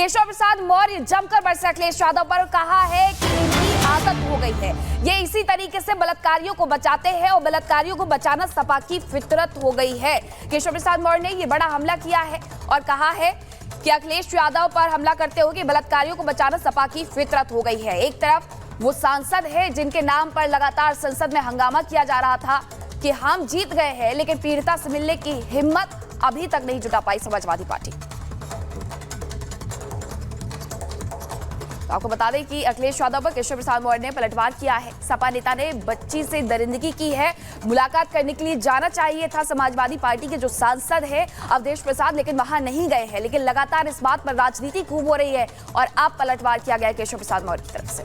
केशव प्रसाद मौर्य जमकर बरसे अखिलेश यादव पर, कहा है कि इनकी आदत हो गई है, ये इसी तरीके से बलात्कारियों को बचाते हैं और बलात्कारियों को बचाना सपा की फितरत हो गई है। केशव प्रसाद मौर्य ने ये बड़ा हमला किया है और कहा है कि अखिलेश यादव पर हमला करते हुए बलात्कारियों को बचाना सपा की फितरत हो गई है। एक तरफ वो सांसद है जिनके नाम पर लगातार संसद में हंगामा किया जा रहा था कि हम जीत गए हैं, लेकिन पीड़िता से मिलने की हिम्मत अभी तक नहीं जुटा पाई समाजवादी पार्टी। तो आपको बता दें कि अखिलेश यादव पर केशव प्रसाद मौर्य ने पलटवार किया है। सपा नेता ने बच्ची से दरिंदगी की है, मुलाकात करने के लिए जाना चाहिए था समाजवादी पार्टी के जो सांसद है अवधेश प्रसाद, लेकिन वहां नहीं गए हैं। लेकिन लगातार इस बात पर राजनीति खूब हो रही है और अब पलटवार किया गया है केशव प्रसाद मौर्य की तरफ से।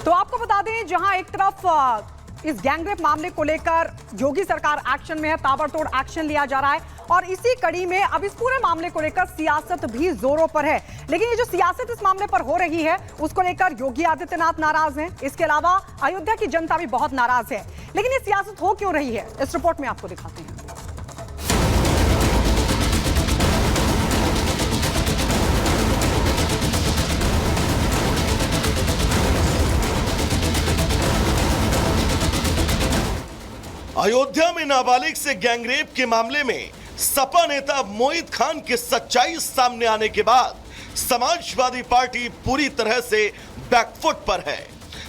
तो आपको बता दें, जहां एक तरफ इस गैंगरेप मामले को लेकर योगी सरकार एक्शन में है, ताबड़तोड़ एक्शन लिया जा रहा है, और इसी कड़ी में अब इस पूरे मामले को लेकर सियासत भी जोरों पर है। लेकिन ये जो सियासत इस मामले पर हो रही है उसको लेकर योगी आदित्यनाथ नाराज हैं, इसके अलावा अयोध्या की जनता भी बहुत नाराज है। लेकिन ये सियासत हो क्यों रही है, इस रिपोर्ट में आपको दिखाते हैं। अयोध्या में नाबालिग से गैंगरेप के मामले में सपा नेता मोहित खान की सच्चाई सामने आने के बाद समाजवादी पार्टी पूरी तरह से बैकफुट पर है।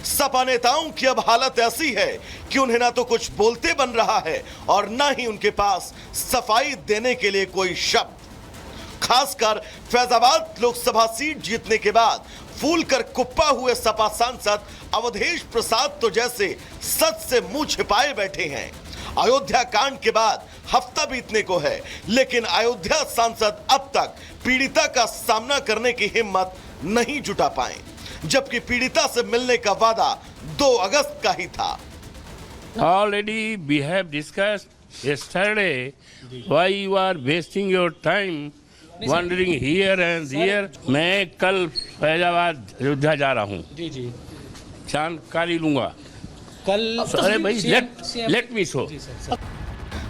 सपा नेताओं की अब हालत ऐसी है कि उन्हें ना तो कुछ बोलते बन रहा है और ना ही उनके पास सफाई देने के लिए कोई शब्द। खासकर फैजाबाद लोकसभा सीट जीतने के बाद फूल कर कुप्पा हुए सपा सांसद अवधेश प्रसाद तो जैसे सच से मुंह छिपाए बैठे हैं। अयोध्या कांड के बाद हफ्ता बीतने को है, लेकिन अयोध्या सांसद अब तक पीड़िता का सामना करने की हिम्मत नहीं जुटा पाए, जबकि पीड़िता से मिलने का वादा 2 अगस्त का ही था। Already we have discussed yesterday why you are wasting your time wandering here and here। मैं कल फैजाबाद अयोध्या जा रहा हूँ, जी जानकारी लूंगा कल। अरे भाई लेट मी शो।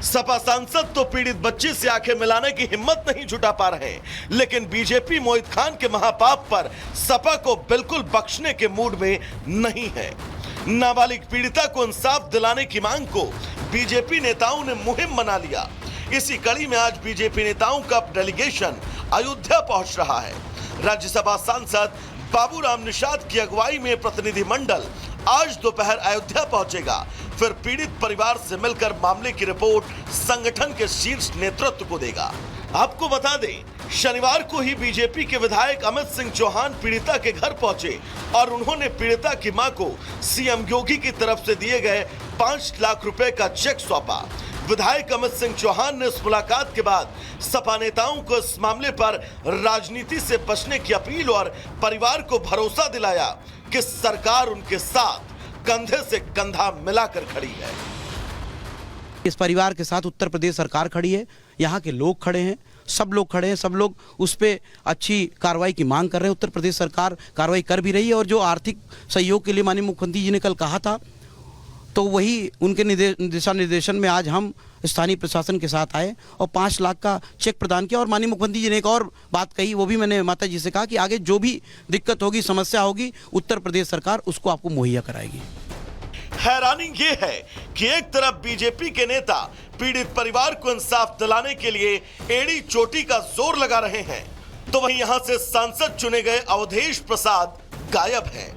सपा सांसद तो पीड़ित बच्ची से आंखें मिलाने की हिम्मत नहीं जुटा पा रहे, लेकिन बीजेपी मोहित खान के महापाप पर सपा को बिल्कुल बख्शने के मूड में नहीं है। नाबालिग पीड़िता को इंसाफ दिलाने की मांग को बीजेपी नेताओं ने मुहिम बना लिया। इसी कड़ी में आज बीजेपी नेताओं का डेलीगेशन अयोध्या पहुंच रहा है। राज्यसभा सांसद बाबूराम निषाद की अगुवाई में प्रतिनिधिमंडल आज दोपहर अयोध्या पहुंचेगा, फिर पीड़ित परिवार से मिलकर मामले की रिपोर्ट संगठन के शीर्ष नेतृत्व को देगा। आपको बता दें, शनिवार को ही बीजेपी के विधायक अमित सिंह चौहान पीड़िता के घर पहुंचे और उन्होंने पीड़िता की मां को सीएम योगी की तरफ से दिए गए 5 लाख रुपए का चेक सौंपा। विधायक अमित सिंह चौहान ने इस मुलाकात के बाद सपा नेताओं को इस मामले पर राजनीति से बचने की अपील और परिवार को भरोसा दिलाया कि सरकार उनके साथ कंधे से कंधा मिलाकर खड़ी है। इस परिवार के साथ उत्तर प्रदेश सरकार खड़ी है, यहाँ के लोग खड़े हैं, सब लोग खड़े हैं, सब लोग उस पर अच्छी कार्रवाई की मांग कर रहे हैं। उत्तर प्रदेश सरकार कार्रवाई कर भी रही है और जो आर्थिक सहयोग के लिए माननीय मुख्यमंत्री जी ने कल कहा था, तो वही उनके दिशा निर्देशन में आज हम स्थानीय प्रशासन के साथ आए और 5 लाख का चेक प्रदान किया। और माननीय मुख्यमंत्री जी ने एक और बात कही, वो भी मैंने माता जी से कहा कि आगे जो भी दिक्कत होगी, समस्या होगी, उत्तर प्रदेश सरकार उसको आपको मुहैया कराएगी। हैरानी ये है कि एक तरफ बीजेपी के नेता पीड़ित परिवार को इंसाफ दिलाने के लिए एड़ी चोटी का जोर लगा रहे हैं, तो वहीं यहां से सांसद चुने गए अवधेश प्रसाद गायब हैं।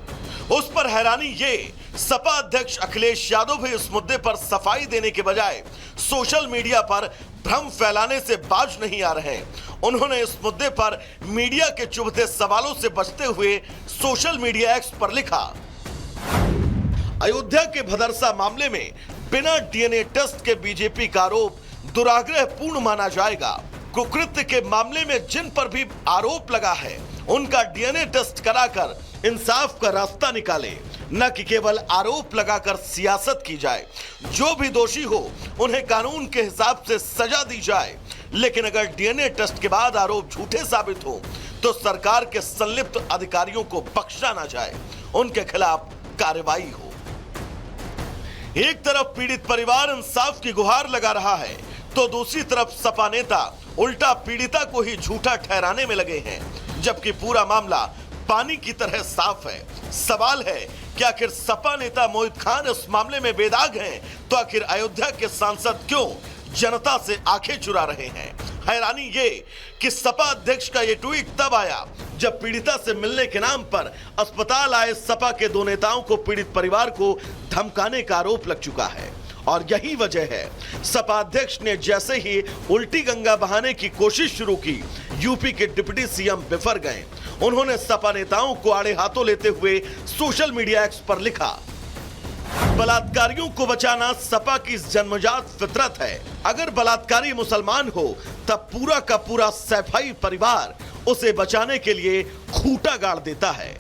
उस पर हैरानी ये, सपा अध्यक्ष अखिलेश यादव भी इस मुद्दे पर सफाई देने के बजाय सोशल मीडिया पर भ्रम फैलाने से बाज नहीं आ रहे। उन्होंने इस मुद्दे पर मीडिया के चुभते सवालों से बचते हुए सोशल मीडिया एक्स पर लिखा, अयोध्या के भदरसा मामले में बिना डीएनए टेस्ट के बीजेपी का आरोप दुराग्रह पूर्ण माना जाएगा। कुकृत्य के मामले में जिन पर भी आरोप लगा है, उनका डीएनए टेस्ट कराकर इंसाफ का रास्ता निकाले, न कि केवल आरोप लगाकर सियासत की जाए। जो भी दोषी हो उन्हें कानून के हिसाब से सजा दी जाए, लेकिन अगर डीएनए टेस्ट के बाद आरोप झूठे साबित हो तो सरकार के संलिप्त अधिकारियों को बख्शा न जाए, उनके खिलाफ कार्रवाई हो। एक तरफ पीड़ित परिवार इंसाफ की गुहार लगा रहा है, तो दूसरी तरफ सपा नेता उल्टा पीड़िता को ही झूठा ठहराने में लगे हैं, जबकि पूरा मामला पानी की तरह साफ है। सवाल है कि आखिर सपा नेता मोहित खान इस मामले में बेदाग हैं, तो आखिर अयोध्या के सांसद क्यों जनता से आंखें चुरा रहे हैं? हैरानी ये कि सपा अध्यक्ष का ये ट्वीट तब आया जब पीड़िता से मिलने के नाम पर अस्पताल आए सपा के दो नेताओं को पीड़ित परिवार को धमकाने का आरोप लग चुका है। और यही वजह है सपा अध्यक्ष ने जैसे ही उल्टी गंगा बहाने की कोशिश शुरू की, यूपी के डिप्टी सीएम बिफर गए। उन्होंने सपा नेताओं को आड़े हाथों लेते हुए सोशल मीडिया एक्स पर लिखा, बलात्कारियों को बचाना सपा की जन्मजात फितरत है। अगर बलात्कारी मुसलमान हो तब पूरा का पूरा सैफाई परिवार उसे बचाने के लिए खूंटा गाड़ देता है।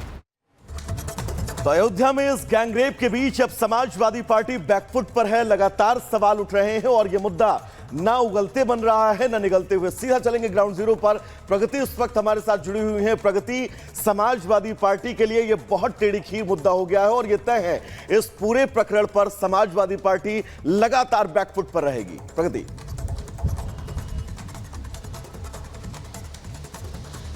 तो अयोध्या में इस गैंगरेप के बीच अब समाजवादी पार्टी बैकफुट पर है। लगातार सवाल उठ रहे हैं और यह मुद्दा ना उगलते बन रहा है ना निगलते हुए। सीधा चलेंगे ग्राउंड जीरो पर। प्रगति इस वक्त हमारे साथ जुड़ी हुई है। प्रगति, समाजवादी पार्टी के लिए यह बहुत टेढ़ी खीर मुद्दा हो गया है और यह तय है इस पूरे प्रकरण पर समाजवादी पार्टी लगातार बैकफुट पर रहेगी। प्रगति।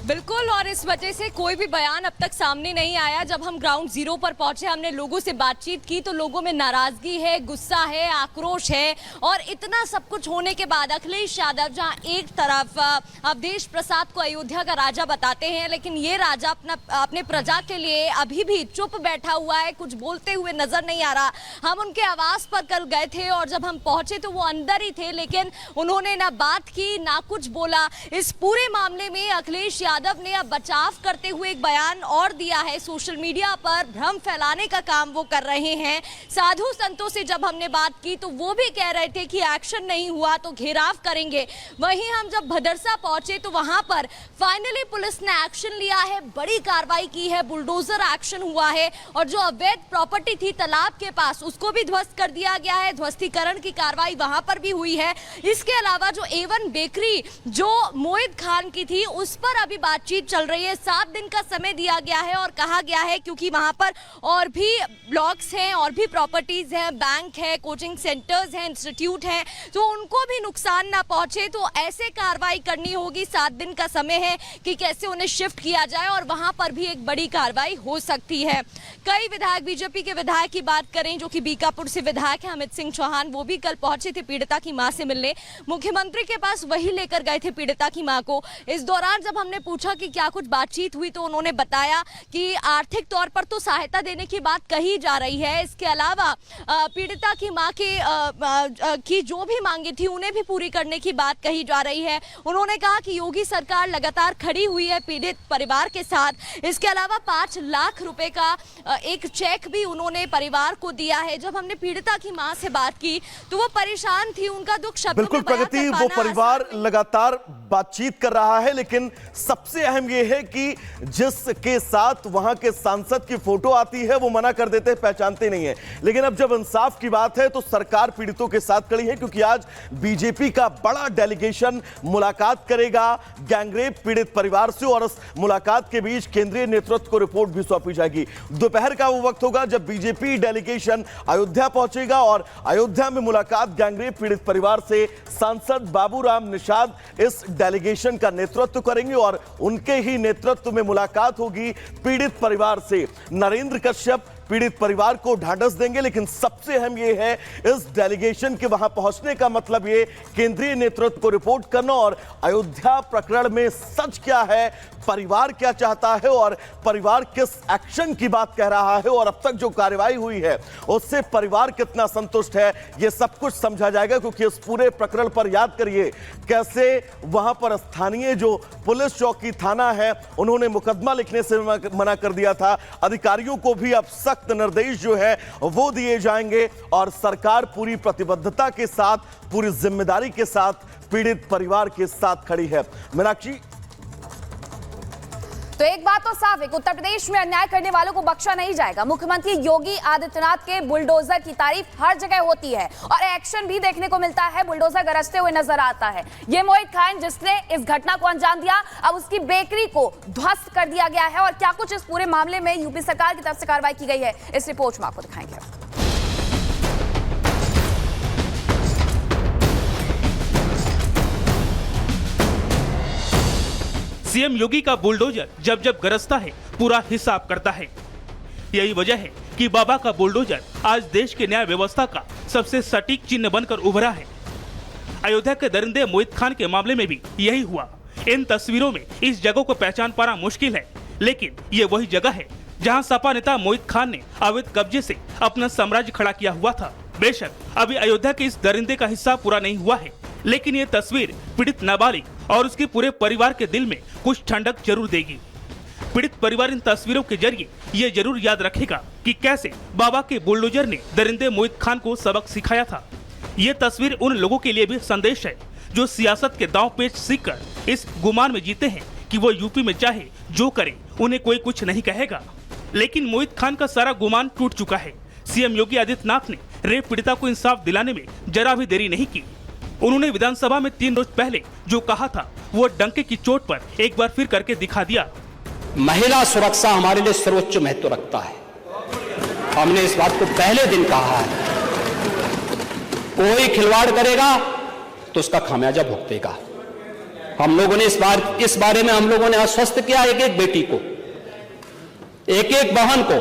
बिल्कुल, और इस वजह से कोई भी बयान अब तक सामने नहीं आया। जब हम ग्राउंड जीरो पर पहुंचे, हमने लोगों से बातचीत की तो लोगों में नाराजगी है, गुस्सा है, आक्रोश है। और इतना सब कुछ होने के बाद अखिलेश यादव जहां एक तरफ अवधेश प्रसाद को अयोध्या का राजा बताते हैं, लेकिन ये राजा अपने प्रजा के लिए अभी भी चुप बैठा हुआ है, कुछ बोलते हुए नजर नहीं आ रहा। हम उनके आवास पर कल गए थे और जब हम पहुंचे तो वो अंदर ही थे, लेकिन उन्होंने ना बात की ना कुछ बोला। इस पूरे मामले में अखिलेश यादव ने अब बचाव करते हुए एक बयान और दिया है। सोशल मीडिया पर भ्रम फैलाने का काम वो कर रहे हैं। साधु संतों से जब हमने बात की तो वो भी कह रहे थे कि एक्शन नहीं हुआ तो घेराव करेंगे। वहीं हम जब भदरसा पहुंचे तो वहां पर फाइनली पुलिस ने एक्शन लिया है, बड़ी कार्रवाई की है, बुलडोजर एक्शन हुआ है और जो अवैध प्रॉपर्टी थी तालाब के पास उसको भी ध्वस्त कर दिया गया है। ध्वस्तीकरण की कार्रवाई वहां पर भी हुई है। इसके अलावा जो A1 बेकरी जो मोहित खान की थी उस पर अभी बातचीत चल रही है। 7 दिन का समय दिया गया है और कहा गया है क्योंकि वहां पर और भी ब्लॉक्स हैं और भी प्रॉपर्टीज हैं, बैंक है, कोचिंग सेंटर्स हैं, इंस्टीट्यूट हैं, तो उनको भी नुकसान ना पहुंचे तो ऐसे कार्रवाई करनी होगी। 7 दिन का समय है कि कैसे उन्हें शिफ्ट किया जाए और वहां पर भी एक बड़ी कार्रवाई हो सकती है। कई विधायक, बीजेपी के विधायक की बात करें जो कि बीकापुर से विधायक है अमित सिंह चौहान, वो भी कल पहुंचे थे पीड़िता की मां से मिलने। मुख्यमंत्री के पास वही लेकर गए थे पीड़िता की मां को। इस दौरान जब हमने पूछा कि क्या कुछ बातचीत हुई तो उन्होंने बताया कि आर्थिक तौर पर तो सहायता देने की बात कही जा रही है। इसके अलावा पीड़िता की मां की जो भी मांगे थी उन्हें भी पूरी करने की बात कही जा रही है। उन्होंने कहा कि योगी सरकार लगातार खड़ी हुई है पीड़ित परिवार के साथ। इसके अलावा 5 लाख रुपए का एक चेक भी उन्होंने परिवार को दिया है। जब हमने पीड़िता की मां से बात की तो वो परेशान थी, उनका दुख शब्दों में बिल्कुल प्रगति, वो परिवार लगातार बातचीत कर रहा है, लेकिन सबसे अहम यह है कि जिसके साथ वहां के सांसद की फोटो आती है वो मना कर देते हैं, पहचानते नहीं है। लेकिन अब जब इंसाफ की बात है तो सरकार पीड़ितों के साथ खड़ी है, क्योंकि आज बीजेपी का बड़ा डेलीगेशन मुलाकात करेगा गैंगरेप पीड़ित परिवार से और इस मुलाकात के बीच केंद्रीय नेतृत्व को रिपोर्ट भी सौंपी जाएगी। दोपहर का वो वक्त होगा जब बीजेपी डेलीगेशन अयोध्या पहुंचेगा और अयोध्या में मुलाकात गैंगरेप पीड़ित परिवार से सांसद बाबूराम निषाद इस डेलीगेशन का नेतृत्व करेंगे और उनके ही नेतृत्व में मुलाकात होगी पीड़ित परिवार से। नरेंद्र कश्यप पीड़ित परिवार को ढांढस देंगे, लेकिन सबसे अहम यह है इस डेलीगेशन के वहां पहुंचने का मतलब ये केंद्रीय नेतृत्व को रिपोर्ट करना और अयोध्या प्रकरण में सच क्या है, परिवार क्या चाहता है और परिवार किस एक्शन की बात कह रहा है और अब तक जो कार्रवाई हुई है उससे परिवार कितना संतुष्ट है, यह सब कुछ समझा जाएगा। क्योंकि इस पूरे प्रकरण पर याद करिए कैसे वहां पर स्थानीय जो पुलिस चौकी थाना है उन्होंने मुकदमा लिखने से मना कर दिया था। अधिकारियों को भी अब सख्त निर्देश जो है वो दिए जाएंगे और सरकार पूरी प्रतिबद्धता के साथ, पूरी जिम्मेदारी के साथ पीड़ित परिवार के साथ खड़ी है। मीनाक्षी, तो एक बात तो साफ है कि उत्तर प्रदेश में अन्याय करने वालों को बख्शा नहीं जाएगा। मुख्यमंत्री योगी आदित्यनाथ के बुलडोजर की तारीफ हर जगह होती है और एक्शन भी देखने को मिलता है, बुलडोजर गरजते हुए नजर आता है। ये मोहित खान जिसने इस घटना को अंजाम दिया, अब उसकी बेकरी को ध्वस्त कर दिया गया है और क्या कुछ इस पूरे मामले में यूपी सरकार की तरफ से कार्रवाई की गई है, इस रिपोर्ट में आपको दिखाएंगे। सीएम योगी का बुलडोजर जब जब गरजता है पूरा हिसाब करता है। यही वजह है कि बाबा का बुलडोजर आज देश के न्याय व्यवस्था का सबसे सटीक चिन्ह बनकर उभरा है। अयोध्या के दरिंदे मोहित खान के मामले में भी यही हुआ। इन तस्वीरों में इस जगह को पहचान पाना मुश्किल है, लेकिन ये वही जगह है जहां सपा नेता मोहित खान ने अवैध कब्जे से अपना साम्राज्य खड़ा किया हुआ था। बेशक अभी अयोध्या के इस दरिंदे का हिस्सा पूरा नहीं हुआ है, लेकिन ये तस्वीर पीड़ित नाबालिग और उसके पूरे परिवार के दिल में कुछ ठंडक जरूर देगी। पीड़ित परिवार इन तस्वीरों के जरिए ये जरूर याद रखेगा कि कैसे बाबा के बुलडोजर ने दरिंदे मोहित खान को सबक सिखाया था। ये तस्वीर उन लोगों के लिए भी संदेश है जो सियासत के दांव पेच सीखकर इस गुमान में जीते हैं कि वो यूपी में चाहे जो करे उन्हें कोई कुछ नहीं कहेगा। लेकिन मोहित खान का सारा गुमान टूट चुका है। सीएम योगी आदित्यनाथ ने रेप पीड़िता को इंसाफ दिलाने में जरा भी देरी नहीं की। उन्होंने विधानसभा में 3 रोज पहले जो कहा था वो डंके की चोट पर एक बार फिर करके दिखा दिया। महिला सुरक्षा हमारे लिए सर्वोच्च महत्व रखता है। हमने इस बात को पहले दिन कहा है, कोई खिलवाड़ करेगा तो उसका खामियाजा भुगतेगा। हम लोगों ने इस बारे में हम लोगों ने आश्वस्त किया एक एक बेटी को, एक एक बहन को